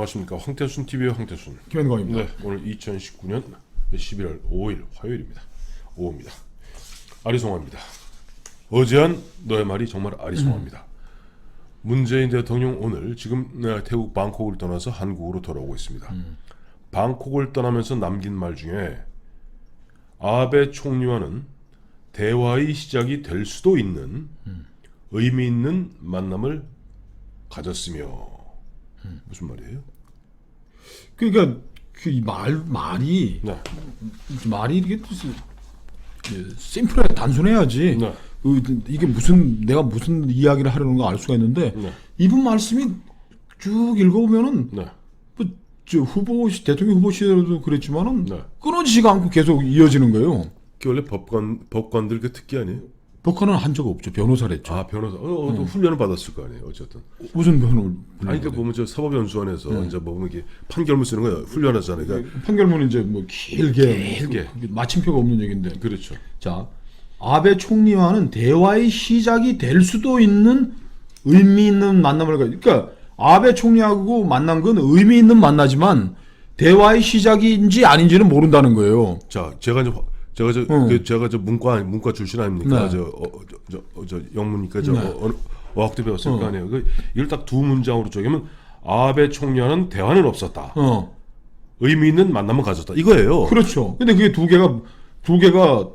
안녕하십니까. 황태순 TV의 황태순 김현광입니다. 네, 오늘 2019년 11월 5일 화요일입니다. 오후입니다. 아리송합니다. 어제한 너의 말이 정말 아리송합니다. 문재인 대통령 오늘 지금 태국 방콕을 떠나서 한국으로 돌아오고 있습니다. 방콕을 떠나면서 남긴 말 중에 아베 총리와는 대화의 시작이 될 수도 있는 의미 있는 만남을 가졌으며 무슨 말이에요? 그러니까 그 말이 네. 이렇게 심플해 단순해야지. 네. 이게 내가 무슨 이야기를 하려는 거 알 수가 있는데 네. 이분 말씀이 쭉 읽어보면은 네. 대통령 후보 시절에도 그랬지만은 네. 끊어지지가 않고 계속 이어지는 거예요. 그 원래 법관들 그 특기 아니에요? 법관은 한 적 없죠. 변호사를 했죠. 아 변호사. 또 훈련을 받았을 거 아니에요. 어쨌든. 무슨 변호를? 아니 그 보면 저 사법연수원에서 이제 뭐 보면 이게 판결문 쓰는 거예요. 훈련하잖아요. 그러니까 판결문은 이제 뭐 길게 마침표가 없는 얘기인데. 그렇죠. 자, 아베 총리와는 대화의 시작이 될 수도 있는 의미 있는 만남을 그러니까 아베 총리하고 만난 건 의미 있는 만나지만 대화의 시작인지 아닌지는 모른다는 거예요. 자, 제가 저 문과 출신 아닙니까? 네. 저 영문이니까 저 네. 어학도 배웠을 거 아니에요. 이걸 딱 두 문장으로 쪼개면 아베 총리와는 대화는 없었다. 의미 있는 만남을 가졌다. 이거예요. 그렇죠. 근데 그게 두 개가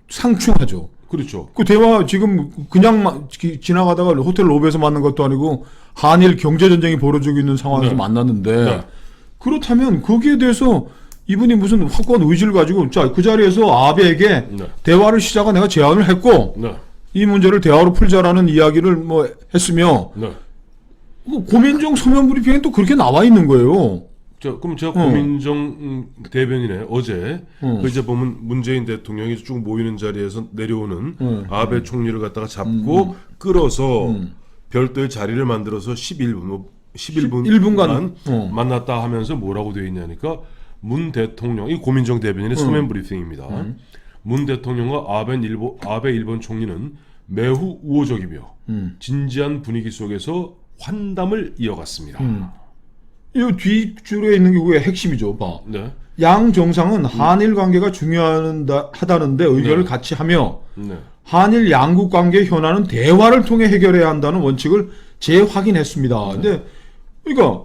상충하죠. 그렇죠. 그 대화 지금 그냥 지나가다가 호텔 로비에서 만난 것도 아니고 한일 경제 전쟁이 벌어지고 있는 상황에서 네. 만났는데 네. 그렇다면 거기에 대해서 이분이 무슨 확고한 의지를 가지고 자, 그 자리에서 아베에게 네. 대화를 시작한 내가 제안을 했고 네. 이 문제를 대화로 풀자라는 이야기를 뭐 했으며 네. 고민정 서면 브리핑에 또 그렇게 나와 있는 거예요. 그럼 제가 고민정 대변인에 어제 그 이제 보면 문재인 대통령이 쭉 모이는 자리에서 내려오는 아베 총리를 갖다가 잡고 끌어서 별도의 자리를 만들어서 11분간 만났다 하면서 뭐라고 되어 있냐니까 문 대통령 이 고민정 대변인의 서면 브리핑입니다. 문 대통령과 아베 일본 총리는 매우 우호적이며 진지한 분위기 속에서 환담을 이어갔습니다. 이 뒷줄에 있는 게 그게 핵심이죠. 봐. 네. 양 정상은 한일 관계가 중요하다는데 의견을 네. 같이 하며 네. 한일 양국 관계 현안은 대화를 통해 해결해야 한다는 원칙을 재확인했습니다. 근데 그러니까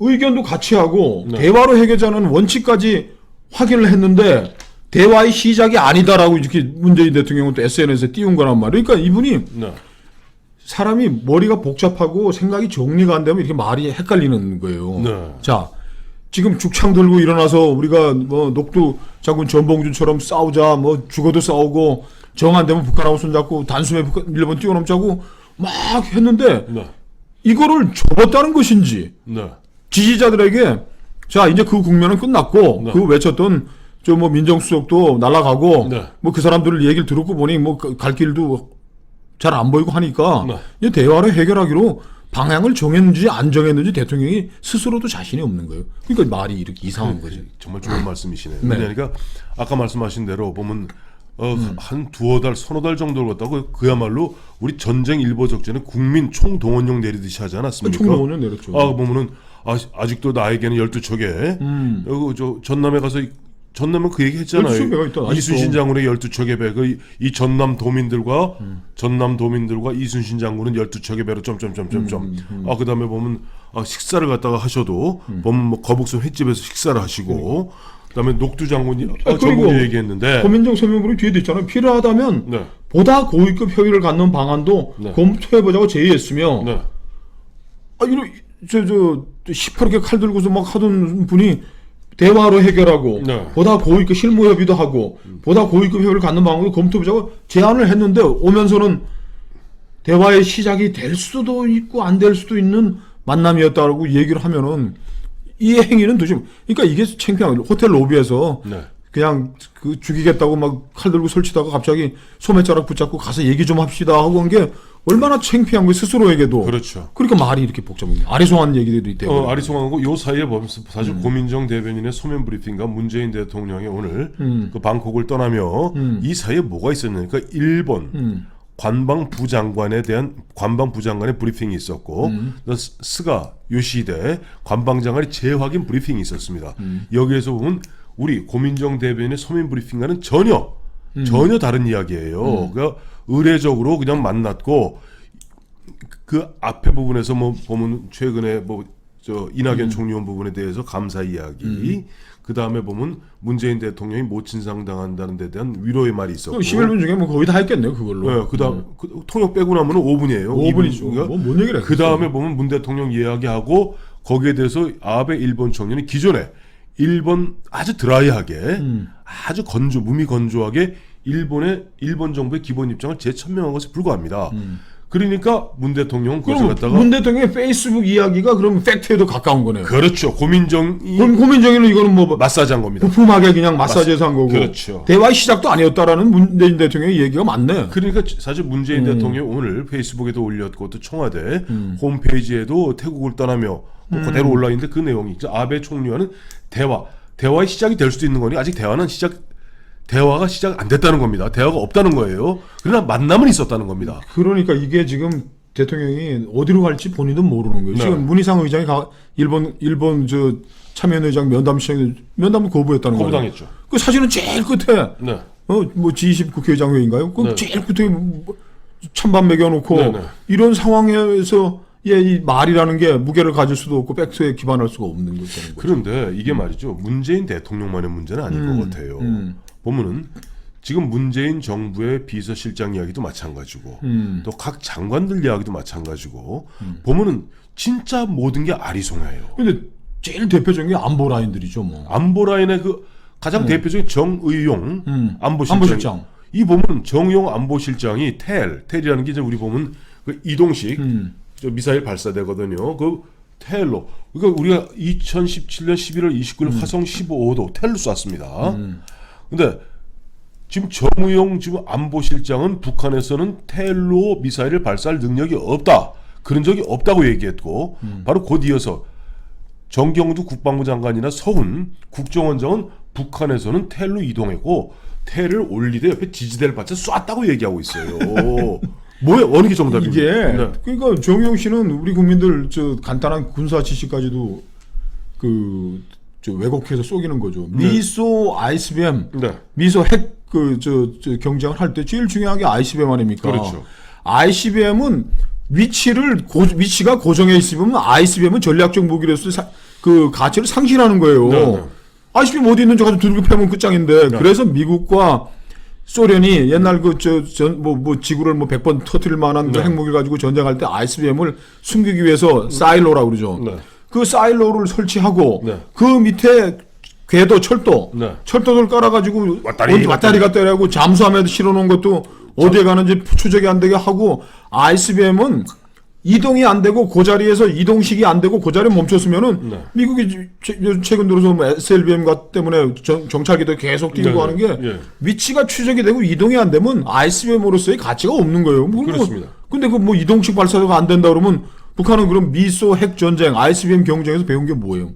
의견도 같이 하고 네. 대화로 해결하는 원칙까지 확인을 했는데 대화의 시작이 아니다라고 이렇게 문재인 대통령은 또 SNS에 띄운 거란 말이에요. 그러니까 이분이 네. 사람이 머리가 복잡하고 생각이 정리가 안 되면 이렇게 말이 헷갈리는 거예요. 네. 자, 지금 죽창 들고 일어나서 우리가 뭐 녹두 장군 전봉준처럼 싸우자, 뭐 죽어도 싸우고 정 안 되면 북한하고 손잡고 단숨에 일본 뛰어넘자고 막 했는데 네. 이거를 접었다는 것인지 네. 지지자들에게 자 이제 그 국면은 끝났고 네. 그 외쳤던 저 뭐 민정수석도 날아가고 네. 뭐 그 사람들 얘기를 듣고 보니 뭐 갈 길도 잘 안 보이고 하니까 네. 이제 대화로 해결하기로 방향을 정했는지 안 정했는지 대통령이 스스로도 자신이 없는 거예요. 그러니까 말이 이렇게 이상한 거지. 정말 좋은 말씀이시네요. 네. 그러니까 아까 말씀하신 대로 보면 한 두어 달, 서너 달 정도를 갖다가 그야말로 우리 전쟁 일보 적전에 국민 총동원령 내리듯이 하지 않았습니까? 총동원령 내렸죠. 보면은 아직도 나에게는 12척에 여기 저 전남에 가서 전남은 그 얘기 했잖아요. 12척 배가 있다, 아직도. 이순신 장군의 12척의 배. 이 전남 도민들과 이순신 장군은 12척의 배로 점점점점점. 그다음에 보면 식사를 갖다가 하셔도 보면 뭐 거북선 횟집에서 식사를 하시고 그다음에 녹두 장군이 저번에 얘기했는데 고민정 서면물이 뒤에도 있잖아요. 필요하다면 네. 보다 고위급 협의를 갖는 방안도 네. 검토해보자고 제의했으며 네. 시퍼렇게 칼 들고서 막 하던 분이 대화로 해결하고 네. 보다 고위급 실무 협의도 하고 보다 고위급 협의를 갖는 방안도 검토해보자고 제안을 했는데 오면서는 대화의 시작이 될 수도 있고 안 될 수도 있는 만남이었다고 얘기를 하면은 이 행위는 도대체 그러니까 이게 창피한 거예요. 호텔 로비에서 네. 그냥 그 죽이겠다고 막 칼 들고 설치다가 갑자기 소매자락 붙잡고 가서 얘기 좀 합시다 하고 한 게 얼마나 창피한 거예요 스스로에게도. 그렇죠. 그러니까 말이 이렇게 복잡한 거예요. 아리송한 얘기들이 되고. 아리송하고 요 사이에 보면서 사실 고민정 대변인의 소면 브리핑과 문재인 대통령이 오늘 그 방콕을 떠나며 이 사이에 뭐가 있었냐니까 일본 관방부 장관의 브리핑이 있었고 또 스가 요시히데 관방장관의 재확인 브리핑이 있었습니다. 여기에서 보면 우리 고민정 대변인의 서민 브리핑과는 전혀 다른 이야기예요. 그러니까 의례적으로 그냥 만났고 그 앞에 부분에서 뭐 보면 최근에 뭐 저 이낙연 총리원 부분에 대해서 감사 이야기, 그 다음에 보면 문재인 대통령이 모친상 당한다는 데 대한 위로의 말이 있었고. 11분 중에 뭐 거의 다 했겠네요, 그걸로. 네, 그다음 통역 빼고 나면은 5분이에요. 5분이죠. 뭔 얘기를 그 다음에 보면 문 대통령 이야기하고 거기에 대해서 아베 일본 총리는 기존에 일본 아주 드라이하게 아주 무미 건조하게 일본 정부의 기본 입장을 재천명한 것에 불과합니다. 그러니까 문 대통령은 그것을 갖다가 문 대통령의 페이스북 이야기가 그럼 팩트에도 가까운 거네요. 그렇죠. 고민정이 그럼 고민정의는 이거는 뭐 마사지한 겁니다. 부품하게 그냥 마사지해서 한 거고. 그렇죠. 대화의 시작도 아니었다라는 문재인 대통령의 얘기가 맞네. 그러니까 사실 문재인 대통령이 오늘 페이스북에도 올렸고 또 청와대 홈페이지에도 태국을 떠나며 뭐 그대로 올라 있는데 그 내용이 있죠. 아베 총리와는 대화의 시작이 될 수도 있는 거니 아직 대화가 시작 안 됐다는 겁니다. 대화가 없다는 거예요. 그러나 만남은 있었다는 겁니다. 그러니까 이게 지금 대통령이 어디로 갈지 본인도 모르는 거예요. 네. 지금 문희상 의장이 일본 저 참여연회장 면담을 거부했다는 거예요. 거부당했죠. 그 사진은 제일 끝에 네. 뭐 G20 국회의장 회의인가요? 그 네. 제일 끝에 뭐 찬밥 먹여놓고 네, 네. 이런 상황에서 이 말이라는 게 무게를 가질 수도 없고 팩트에 기반할 수가 없는 거죠. 그런데 이게 말이죠. 문재인 대통령만의 문제는 아닐 것 같아요. 보면은 지금 문재인 정부의 비서실장 이야기도 마찬가지고 또 각 장관들 이야기도 마찬가지고 보면은 진짜 모든 게 아리송해요. 근데 제일 대표적인 게 안보 라인들이죠, 뭐. 안보 라인의 그 가장 대표적인 정의용 안보실장. 안보실장. 이 보면 정의용 안보실장이 텔이라는 게 이제 우리 보면 그 이동식 저 미사일 발사대거든요. 그 텔로. 그러니까 우리가 2017년 11월 29일 화성 15호도 텔로 쐈습니다. 근데 지금 정의용 지금 안보실장은 북한에서는 텔로 미사일을 발사할 능력이 없다. 그런 적이 없다고 얘기했고 바로 곧 이어서 정경두 국방부 장관이나 서훈 국정원장은 북한에서는 텔로 이동했고 텔을 올리되 옆에 지지대를 받쳐 쐈다고 얘기하고 있어요. 뭐야 어느 게 정답입니까? 이게 네. 그러니까 정용 씨는 우리 국민들 저 간단한 군사 지식까지도 저 왜곡해서 속이는 거죠. 미소 ICBM, 네. 미소 핵 저 경쟁을 할 때 제일 중요한 게 ICBM 아닙니까? 그렇죠. ICBM은 위치가 고정해 있으면 ICBM은 전략적 무기로서 그 가치를 상실하는 거예요. 네. ICBM 어디 있는지 가지고 들고 패면 끝장인데 그래서 미국과 소련이 옛날 뭐 지구를 뭐 100번 터뜨릴 만한 그 핵무기를 가지고 전쟁할 때 ICBM을 숨기기 위해서 사일로라고 그러죠. 네. 그 사일로를 설치하고 네. 그 밑에 궤도 철도를 깔아가지고 왔다리 갔다리 하고 잠수함에도 실어놓은 것도 어디에 가는지 추적이 안 되게 하고 ICBM은 이동이 안 되고 그 자리에서 이동식이 안 되고 그 자리에 멈췄으면은 미국이 최근 들어서 뭐 SLBM 때문에 정찰기도 계속 띄고 하는 게 위치가 추적이 되고 이동이 안 되면 ICBM으로서의 가치가 없는 거예요. 그렇습니다. 근데 그 뭐 이동식 발사가 안 된다 그러면 북한은 그럼 미소 핵 전쟁, ICBM 경쟁에서 배운 게 뭐예요?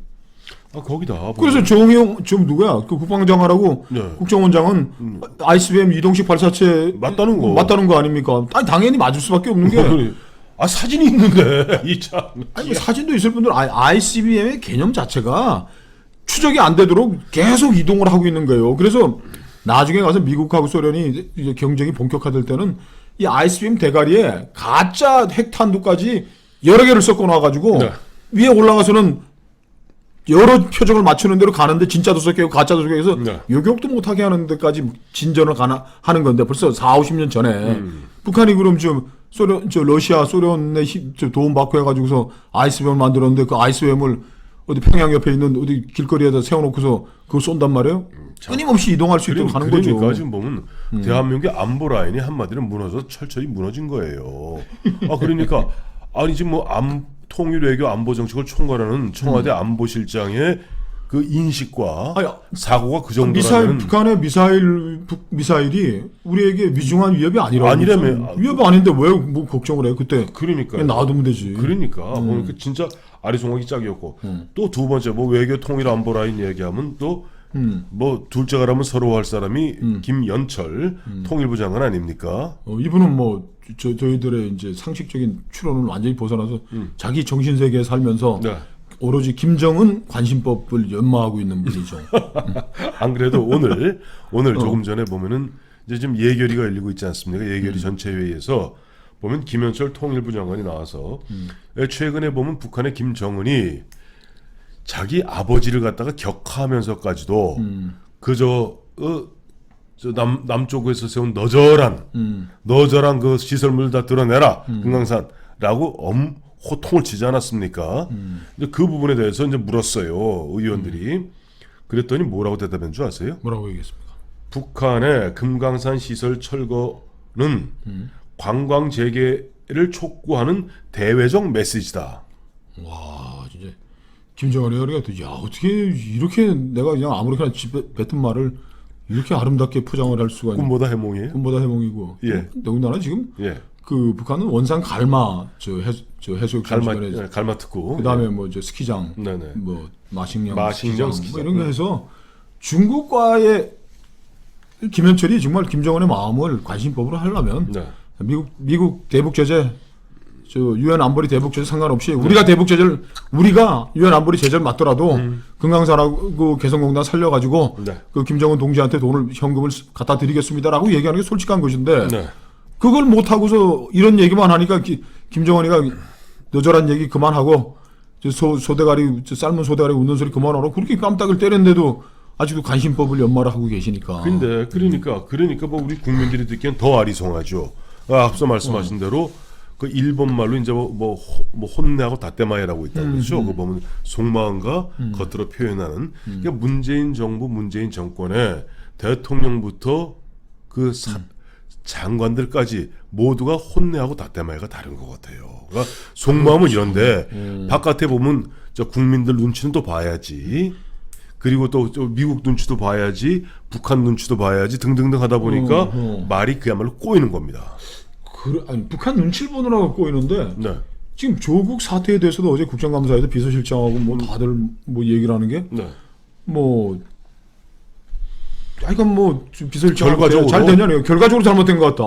거기다. 그래서 정의용 지금 누구야? 그 국방장관하고 국정원장은 ICBM 이동식 발사체 맞다는 거 아닙니까? 아니 당연히 맞을 수밖에 없는 게. 사진이 있는데 이 참. 아니 사진도 있을 뿐더러 ICBM의 개념 자체가 추적이 안 되도록 계속 이동을 하고 있는 거예요. 그래서 나중에 가서 미국하고 소련이 이제 경쟁이 본격화될 때는 이 ICBM 대가리에 가짜 핵탄두까지 여러 개를 섞어 놔가지고 위에 올라가서는 여러 표정을 맞추는 대로 가는데 진짜도 섞이고 가짜도 섞여서 요격도 못하게 하는 데까지 진전을 하는 건데 벌써 40-50년 전에 북한이 그럼 좀 러시아, 소련의 도움 받고 해가지고서 ICBM을 만들었는데 그 ICBM을 어디 평양 옆에 있는 어디 길거리에다 세워놓고서 그걸 쏜단 말이에요. 끊임없이 이동할 수 있도록 하는 거죠. 그러니까 지금 보면 대한민국의 안보 라인이 한마디로 무너져서 철저히 무너진 거예요. 그러니까 아니 지금 뭐 통일 외교 안보 정책을 총괄하는 청와대 안보실장의 그 인식과 사고가 그 정도라면 북한의 미사일이 우리에게 위중한 위협이 아니라며. 위협이 아닌데 왜 뭐 걱정을 해? 그때 그러니까 놔두면 되지. 그러니까 진짜 아리송하기 짝이었고 또 두 번째 뭐 외교 통일 안보 라인 얘기하면 또 뭐 둘째가라면 서로 할 사람이 김연철 통일부 장관 아닙니까? 이분은 뭐 저희들의 이제 상식적인 추론을 완전히 벗어나서 자기 정신 세계에 살면서 네. 오로지 김정은 관심법을 연마하고 있는 분이죠. 안 그래도 오늘 조금 전에 보면은 이제 지금 예결위가 열리고 있지 않습니까? 예결위 전체 회의에서 보면 김현철 통일부 장관이 나와서 최근에 보면 북한의 김정은이 자기 아버지를 갖다가 격하하면서까지도 그저 저 남쪽에서 세운 너절한 그 시설물을 다 드러내라 금강산라고 호통을 치지 않았습니까? 이제 그 부분에 대해서 이제 물었어요 의원들이. 그랬더니 뭐라고 대답한 줄 아세요? 뭐라고 얘기했습니까? 북한의 금강산 시설 철거는 관광 재개를 촉구하는 대외적 메시지다. 와, 진짜 김정은이 그래가 야 어떻게 이렇게 내가 그냥 아무렇게나 뱉은 말을 이렇게 아름답게 포장을 할 수가 있나? 꿈보다 해몽이에요? 꿈보다 해몽이고. 예. 더군다나 지금 예. 그 북한은 원산 갈마 해수욕장 주변에 갈마 특구. 그다음에 뭐 저 스키장, 네네. 뭐 마식령 마식령 스키장, 뭐 스키장. 이런 거 해서 중국과의 김현철이 정말 김정은의 마음을 관심법으로 하려면 네. 미국 대북 제재 저 유엔 안보리 대북 제재 상관없이 우리가 대북 제재를 우리가 유엔 안보리 제재를 맞더라도 금강산하고 개성공단 살려가지고 네. 그 김정은 동지한테 현금을 갖다 드리겠습니다라고 얘기하는 게 솔직한 것인데 네. 그걸 못 하고서 이런 얘기만 하니까 김정은이가 너절한 얘기 그만하고 소대가리 삶은 소대가리 웃는 소리 그만하라고 그렇게 깜짝을 때렸는데도 아직도 관심법을 연마를 하고 계시니까. 근데 그러니까 뭐 우리 국민들이 듣기엔 더 아리송하죠. 앞서 말씀하신 대로 그 일본 말로 이제 뭐 혼내하고 다떼마에라고 있다고 그러죠. 그거 보면 속마음과 겉으로 표현하는. 그러니까 문재인 정부, 문재인 정권의 대통령부터 그 장관들까지 모두가 혼내하고 다떼마에가 다른 것 같아요. 그러니까 속마음은 이런데 바깥에 보면 저 국민들 눈치는 또 봐야지. 그리고 또 미국 눈치도 봐야지, 북한 눈치도 봐야지 등등등 하다 보니까 말이 그야말로 꼬이는 겁니다. 아니, 북한 눈치를 보느라고 꼬이는데 네. 지금 조국 사태에 대해서도 어제 국정감사에서 비서실장하고 뭐 다들 뭐 얘기를 하는 게 네. 뭐 하여간 뭐 비서실장 결과적으로 잘 되냐니요. 결과적으로 잘못된 것 같다.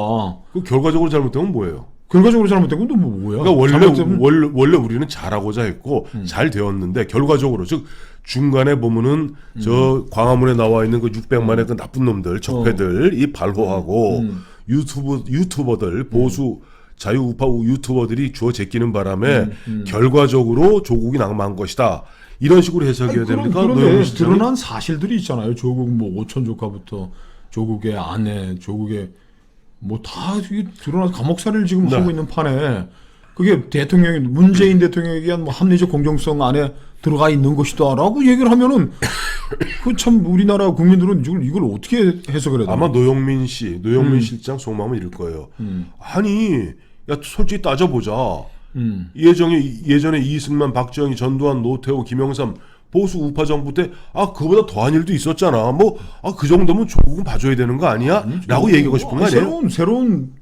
그 결과적으로 잘못되면 뭐예요? 결과적으로 잘못된 건 또 뭐야? 그러니까 원래 우리는 잘하고자 했고 잘 되었는데 결과적으로 즉 중간에 보면은 저 광화문에 나와 있는 그 600만의 그 나쁜 놈들 적폐들 이 발호하고 유튜버들 보수 자유우파 유튜버들이 주워 제끼는 바람에 결과적으로 조국이 낙마한 것이다. 이런 식으로 해석해야 됩니까? 그런데 드러난 사실들이 있잖아요. 조국 뭐 오촌 조카부터 조국의 아내, 조국의 뭐 다 드러나서 감옥살이를 지금 네. 하고 있는 판에 그게 문재인 대통령에 대한 뭐 합리적 공정성 안에 들어가 있는 것이다라고 얘기를 하면은 그 참 우리나라 국민들은 이걸 어떻게 해석을 해야 되나? 아마 노영민 실장 속마음은 이럴 거예요. 아니, 야 솔직히 따져보자. 예전에 이승만, 박정희, 전두환, 노태우, 김영삼 보수 우파 정부 때 그보다 더한 일도 있었잖아. 그 정도면 조국은 봐줘야 되는 거 아니야? 라고 얘기하고 싶은 거 아니에요? 새로운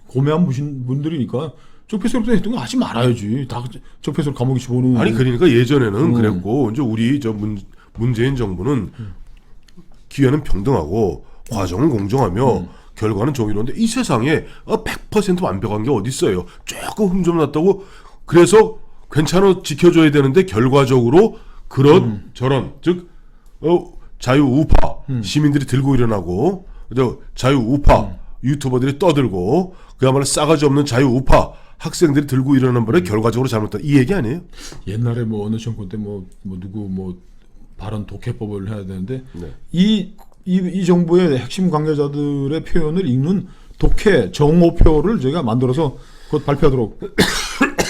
고매한 분들이니까 적폐수로 했던 거 하지 말아야지. 다 적폐수로 감옥에 집어넣는. 아니 그러니까 예전에는 그랬고 이제 우리 문재인 정부는 기회는 평등하고 과정은 공정하며 결과는 정의로운데 이 세상에 100% 완벽한 게 어디 있어요? 조금 흠 좀 났다고 그래서 괜찮아 지켜줘야 되는데 결과적으로 그런 저런 즉 자유우파 시민들이 들고 일어나고 자유우파 유튜버들이 떠들고 그야말로 싸가지 없는 자유우파 학생들이 들고 일어나는 바에 결과적으로 잘못다 이 얘기 아니에요? 옛날에 뭐 어느 정권 때 누구 발언 독해법을 해야 되는데 네. 이 정부의 핵심 관계자들의 표현을 읽는 독해 정오표를 제가 만들어서 곧 발표하도록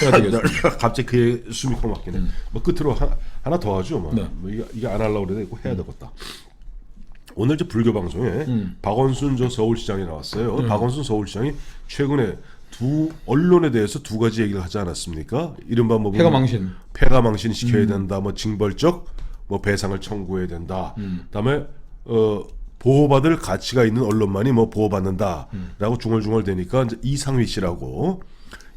해야 되겠습니다. 갑자기 그의 숨이 콩 막히네. 끝으로 하나 더 하죠. 네. 이게 안 하려고 그래도 해야 되겠다. 오늘 저 불교 방송에 박원순 저 서울시장이 나왔어요. 박원순 서울시장이 최근에 두 언론에 대해서 두 가지 얘기를 하지 않았습니까? 이른바 폐가 망신 시켜야 된다. 징벌적 배상을 청구해야 된다. 그다음에 보호받을 가치가 있는 언론만이 보호받는다라고 중얼중얼 대니까 이제 이상휘 씨라고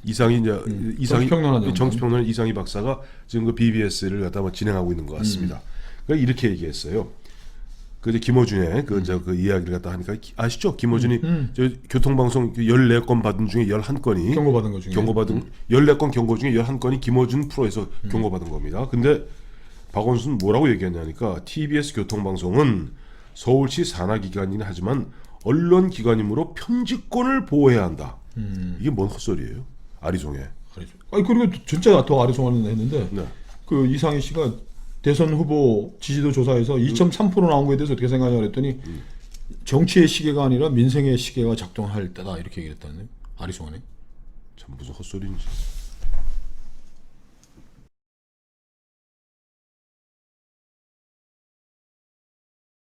정치평론가 이상휘 박사가 지금 그 BBS를 갖다 진행하고 있는 것 같습니다. 그러니까 이렇게 얘기했어요. 그 이제 김어준의 그 이제 그 이야기를 갖다 하니까 아시죠? 김어준이 저 교통방송 14건 받은 중에 11건이 경고받은 것 중에 경고받은 14건 경고 중에 11건이 김어준 프로에서 경고받은 겁니다. 근데 박원순 뭐라고 얘기했냐니까 TBS 교통방송은 서울시 산하기관이긴 하지만 언론기관이므로 편집권을 보호해야 한다. 이게 뭔 헛소리예요? 아리송해. 아니 그리고 진짜 더 아리송하는 했는데 네. 그 이상희 씨가 대선 후보 지지도 조사에서 2.3% 나온 거에 대해서 어떻게 생각하냐 그랬더니 정치의 시계가 아니라 민생의 시계가 작동할 때다 이렇게 얘기했다는데 아리송하네. 참 무슨 헛소리인지.